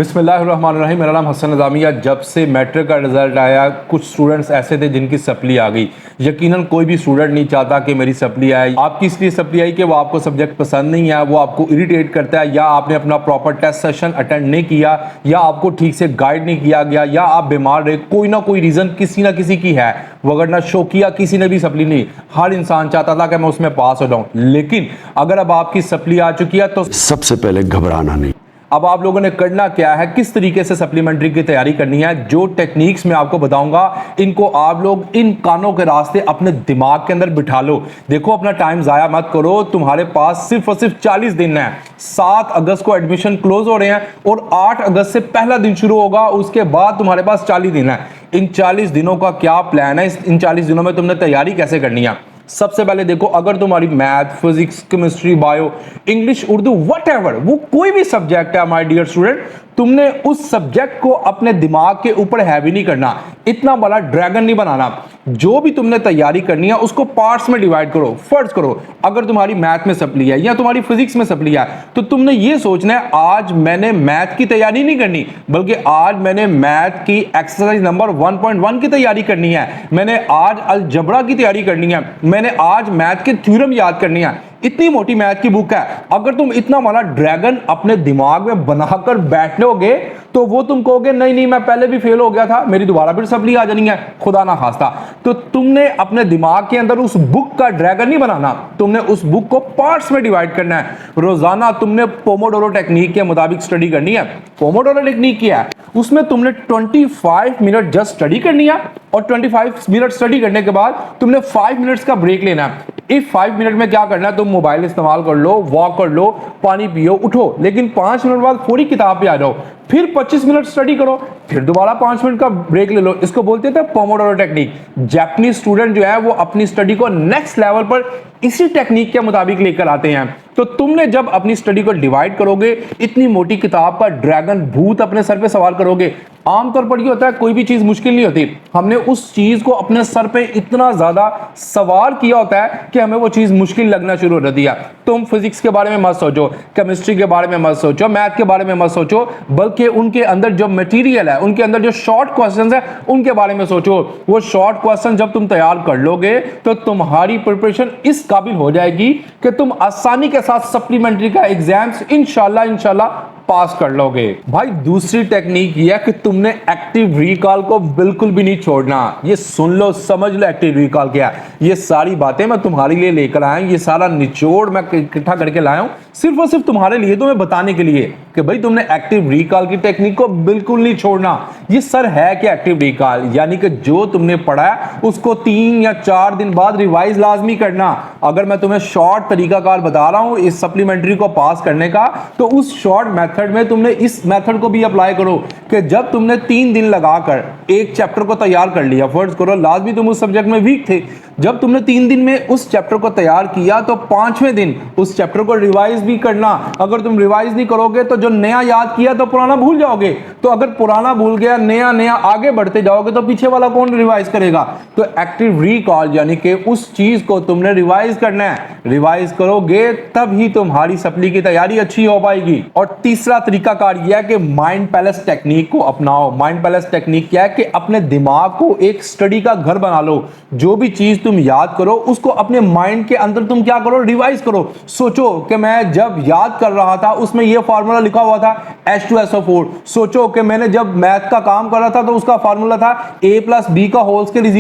बिस्मिल्लाहिर्रहमानिर्रहीम। मेरा नाम हसन निज़ामिया। जब से मैट्रिक का रिज़ल्ट आया, कुछ स्टूडेंट्स ऐसे थे जिनकी सप्ली आ गई। यकीनन कोई भी स्टूडेंट नहीं चाहता कि मेरी सप्ली आए। आपकी इसलिए सप्ली आई कि वो आपको सब्जेक्ट पसंद नहीं है, वो आपको इरिटेट करता है, या आपने अपना प्रॉपर टेस्ट सेशन अटेंड नहीं किया, या आपको ठीक से गाइड नहीं किया गया, या आप बीमार रहे। कोई ना कोई रीज़न किसी ना किसी की है। वगरना शौकिया किसी ने भी सप्ली नहीं, हर इंसान चाहता था कि मैं उसमें पास हो जाऊँ। लेकिन अगर अब आपकी सप्ली आ चुकी है तो सबसे पहले घबराना नहीं। अब आप लोगों ने करना क्या है, किस तरीके से सप्लीमेंट्री की तैयारी करनी है। जो टेक्निक्स मैं आपको बताऊंगा, इनको आप लोग इन कानों के रास्ते अपने दिमाग के अंदर बिठा लो। देखो, अपना टाइम जाया मत करो। तुम्हारे पास सिर्फ और सिर्फ 40 दिन है। 7 अगस्त को एडमिशन क्लोज हो रहे हैं और 8 अगस्त से पहला दिन शुरू होगा। उसके बाद तुम्हारे पास 40 दिन है। इन 40 दिनों का क्या प्लान है, इन 40 दिनों में तुमने तैयारी कैसे करनी है। सबसे पहले देखो, अगर तुम्हारी math, physics, chemistry, bio, English, Urdu, whatever, वो कोई भी सब्जेक्ट है माय डियर स्टूडेंट, तुमने उस सब्जेक्ट को अपने दिमाग के ऊपर हैवी नहीं करना। इतना बड़ा ड्रैगन नहीं बनाना। जो भी तुमने तैयारी करनी है उसको पार्ट्स में डिवाइड करो। फर्ज करो, अगर तुम्हारी मैथ में सप्ली है या तुम्हारी फिजिक्स में सप्ली है, तो तुमने ये सोचना है आज मैंने मैथ की तैयारी नहीं करनी, बल्कि आज मैंने मैथ की एक्सरसाइज नंबर 1.1 की तैयारी करनी है, मैंने आज अलजबरा की तैयारी करनी है, मैंने आज मैथ के थ्योरम याद करनी है। इतनी मोटी मैथ की बुक है। अगर तुम इतना बड़ा ड्रैगन अपने दिमाग में बनाकर बैठोगे तो वो तुम कहोगे नहीं नहीं, मैं पहले भी फेल हो गया था, मेरी दोबारा फिर सप्ली आ जानी है, खुदा ना खास्ता। तो तुमने अपने दिमाग के अंदर उस बुक का ड्रैगन नहीं बनाना, तुमने उस बुक को पार्ट्स में डिवाइड करना है। रोजाना तुमने पोमोडोरो टेक्निक के मुताबिक स्टडी करनी है। पोमोडोरो टेक्निक क्या है, उसमें तुमने 25 मिनट जस्ट स्टडी करनी है और 25 मिनट स्टडी करने के बाद तुमने 5 मिनट्स का ब्रेक लेना है। इस 5 मिनट में क्या करना है, तुम मोबाइल इस्तेमाल कर लो, वॉक कर लो, पानी पियो, उठो, लेकिन 5 मिनट बाद पूरी किताब पे आ जाओ। फिर 25 मिनट स्टडी करो, फिर दोबारा 5 मिनट का ब्रेक ले लो। इसको बोलते थे पोमोडोरो टेक्निक। जापानीज स्टूडेंट जो है वो अपनी स्टडी को नेक्स्ट लेवल पर इसी टेक्निक के मुताबिक लेकर आते हैं। तो तुमने जब अपनी स्टडी को डिवाइड करोगे, इतनी मोटी किताब का ड्रैगन भूत अपने सर पे सवार करोगे। आमतौर पर ये होता है, कोई भी चीज मुश्किल नहीं होती, हमने उस चीज को अपने सर पे इतना ज्यादा सवार किया होता है कि हमें वो चीज मुश्किल लगना शुरू हो जाती है। तुम फिजिक्स के बारे में मत सोचो, केमिस्ट्री के बारे में मत सोचो, मैथ के बारे में मत सोचो, बल्कि उनके अंदर जो मटेरियल है, उनके अंदर जो शॉर्ट क्वेश्चंस है, उनके बारे में सोचो। वो शॉर्ट क्वेश्चन जब तुम तैयार कर लोगे तो तुम्हारी प्रिपरेशन इस काबिल हो जाएगी कि तुम आसानी के साथ सप्लीमेंट्री का एग्जाम्स इंशाल्लाह पास कर लोगे। भाई, दूसरी टेक्निक यह है कि तुमने एक्टिव रिकॉल को बिल्कुल भी नहीं छोड़ना। ये सुन लो, समझ लो एक्टिव रिकॉल क्या है। ये सारी बातें मैं तुम्हारे लिए लेकर आया हूं, ये सारा निचोड़ मैं इकट्ठा करके लाया हूं सिर्फ और सिर्फ तुम्हारे लिए, तुम्हें बताने के लिए कि भाई तुमने एक्टिव रिकॉल की टेक्निक को बिल्कुल नहीं छोड़ना। ये सर है कि एक्टिव रिकॉल यानी कि जो तुमने पढ़ा है उसको 3 या 4 दिन बाद रिवाइज लाजमी करना। अगर मैं तुम्हें शॉर्ट तरीकाकार बता रहा हूं इस सप्लीमेंट्री को पास करने का, तो उस शॉर्ट मेथड में तुमने इस मेथड को भी अप्लाई करो कि जब तुमने 3 दिन लगाकर एक चैप्टर को तैयार कर लिया, फर्ज करो लाजमी तुम उस सब्जेक्ट में वीक थे, जब तुमने 3 दिन में उस चैप्टर को तैयार किया तो 5वें दिन उस चैप्टर को रिवाइज भी करना। अगर तुम रिवाइज नहीं करोगे तो जो नया याद किया तो पुराना भूल जाओगे। तो अगर पुराना भूल गया, नया नया आगे बढ़ते जाओगे तो पीछे वाला कौन रिवाइज करेगा। तो एक्टिव रिकॉल यानी कि उस चीज को तुमने रिवाइज करना है। रिवाइज करोगे तब ही तुम्हारी सप्ली की तैयारी अच्छी हो पाएगी। और तीसरा तरीकाकार यह है कि माइंड पैलेस टेक्निक को अपनाओ। माइंड पैलेस टेक्निक क्या है कि अपने दिमाग को एक स्टडी का घर बना लो। जो भी चीज तुम याद करो उसको अपने माइंड के अंदर तुम क्या करो, रिवाइज करो। सोचो कि मैं जब याद कर रहा था उसमें यह फार्मूला लिखा हुआ था H2SO4। सोचो कि मैंने जब मैथ का काम कर रहा था तो उसका फार्मूला था a + b का whole square =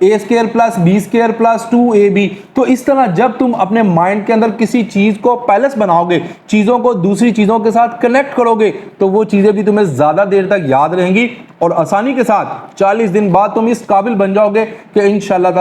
a² + b² + 2ab। तो इस तरह जब तुम अपने माइंड के अंदर किसी चीज को पैलेस बनाओगे, चीजों को दूसरी चीजों के साथ कनेक्ट करोगे, तो वो चीजें भी तुम्हें ज्यादा देर तक याद रहेंगी और आसानी के साथ 40 दिन बाद तुम इस काबिल बन जाओगे कि इंशाल्लाह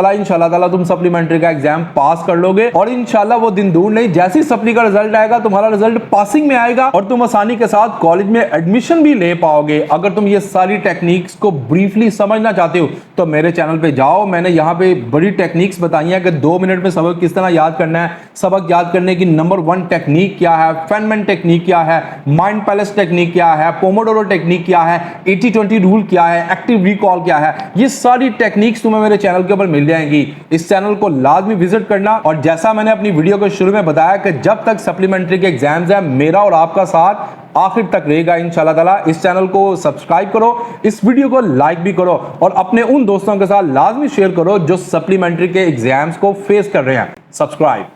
ताला तुम सप्लीमेंट्री का एग्जाम पास कर लोगे। और इंशाल्लाह वो दिन दूर नहीं, जैसी सप्ली का रिजल्ट आएगा तुम्हारा रिजल्ट पासिंग में आएगा और तुम आसानी के साथ कॉलेज में एडमिशन भी ले पाओगे। अगर तुम ये सारी टेक्निक्स को ब्रीफली समझना चाहते हो तो मेरे चैनल पे जाओ। मैंने यहाँ पे बड़ी टेक्निक्स बताई हैं कि 2 मिनट में सबक किस तरह याद करना है, सबक याद करने की नंबर 1 टेक्निक क्या है, फेनमैन टेक्निक क्या है, माइंड पैलेस टेक्निक क्या है, पोमोडोरो टेक्निक टेक्निक क्या है, 80-20 रूल क्या है, एक्टिव रिकॉल क्या है, ये सारी टेक्निक्स तुम्हें मेरे चैनल के ऊपर मिल जाएंगी। इस चैनल को लाजमी विजिट करना। और जैसा मैंने अपनी वीडियो के शुरू में बताया कि जब तक सप्लीमेंट्री के एग्जाम्स है, मेरा और आपका साथ आखिर तक रहेगा इंशाल्लाह ताला। इस चैनल को सब्सक्राइब करो, इस वीडियो को लाइक भी करो और अपने उन दोस्तों के साथ लाजमी शेयर करो जो सप्लीमेंट्री के एग्जाम्स को फेस कर रहे हैं। सब्सक्राइब।